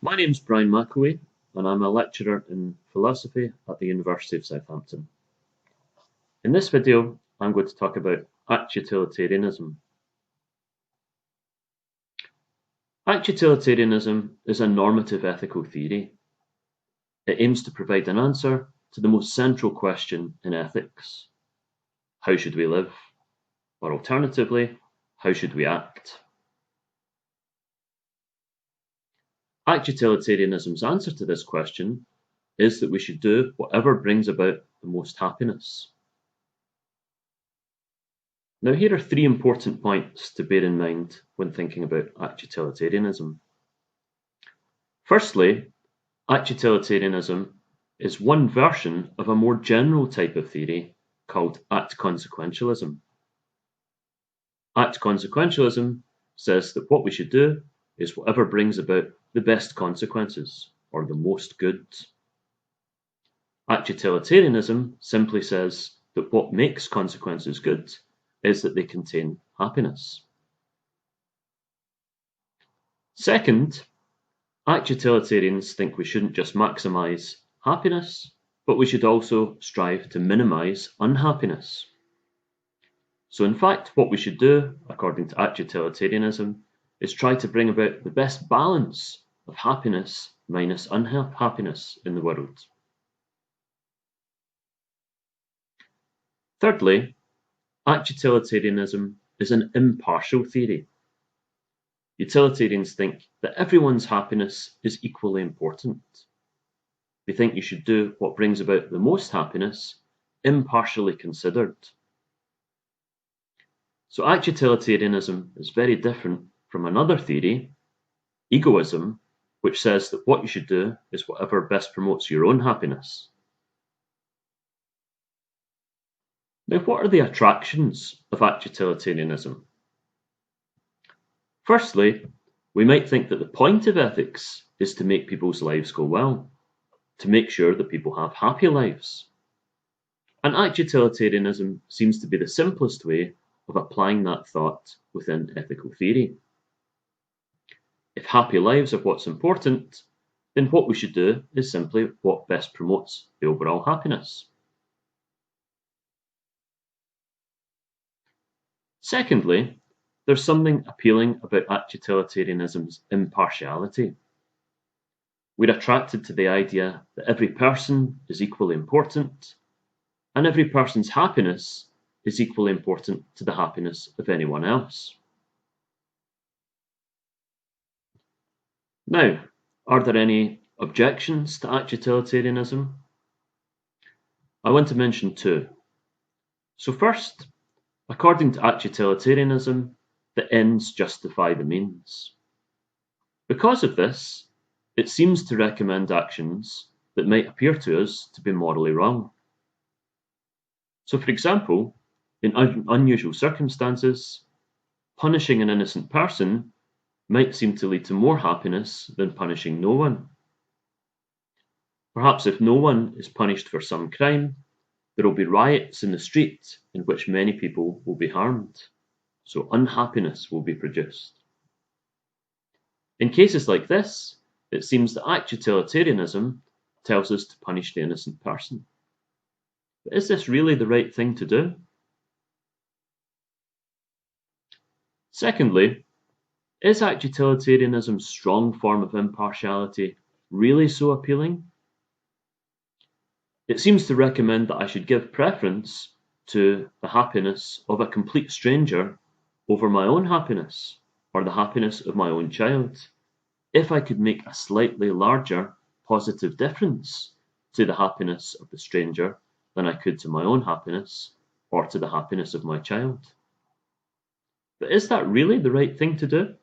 My name's Brian McElwee, and I'm a lecturer in philosophy at the University of Southampton. In this video, I'm going to talk about Act Utilitarianism. Act Utilitarianism is a normative ethical theory. It aims to provide an answer to the most central question in ethics: how should we live? Or alternatively, how should we act? Act Utilitarianism's answer to this question is that we should do whatever brings about the most happiness. Now, here are three important points to bear in mind when thinking about Act Utilitarianism. Firstly, Act Utilitarianism is one version of a more general type of theory called Act Consequentialism. Act Consequentialism says that what we should do is whatever brings about the best consequences, or the most good. Act Utilitarianism simply says that what makes consequences good is that they contain happiness. Second, Act Utilitarians think we shouldn't just maximize happiness, but we should also strive to minimize unhappiness. So in fact, what we should do, according to Act Utilitarianism, is try to bring about the best balance of happiness minus unhappiness in the world. Thirdly, Act Utilitarianism is an impartial theory. Utilitarians think that everyone's happiness is equally important. They think you should do what brings about the most happiness, impartially considered. So Act Utilitarianism is very different from another theory, Egoism, which says that what you should do is whatever best promotes your own happiness. Now, what are the attractions of Act Utilitarianism? Firstly, we might think that the point of ethics is to make people's lives go well, to make sure that people have happy lives. And Act Utilitarianism seems to be the simplest way of applying that thought within ethical theory. If happy lives are what's important, then what we should do is simply what best promotes the overall happiness. Secondly, there's something appealing about Act Utilitarianism's impartiality. We're attracted to the idea that every person is equally important, and every person's happiness is equally important to the happiness of anyone else. Now, are there any objections to Act Utilitarianism? I want to mention two. So first, according to Act Utilitarianism, the ends justify the means. Because of this, it seems to recommend actions that might appear to us to be morally wrong. So for example, in unusual circumstances, punishing an innocent person might seem to lead to more happiness than punishing no one. Perhaps if no one is punished for some crime, there will be riots in the street in which many people will be harmed, so unhappiness will be produced. In cases like this, it seems that Act Utilitarianism tells us to punish the innocent person. But is this really the right thing to do? Secondly, is Act Utilitarianism's strong form of impartiality really so appealing? It seems to recommend that I should give preference to the happiness of a complete stranger over my own happiness, or the happiness of my own child, if I could make a slightly larger positive difference to the happiness of the stranger than I could to my own happiness, or to the happiness of my child. But is that really the right thing to do?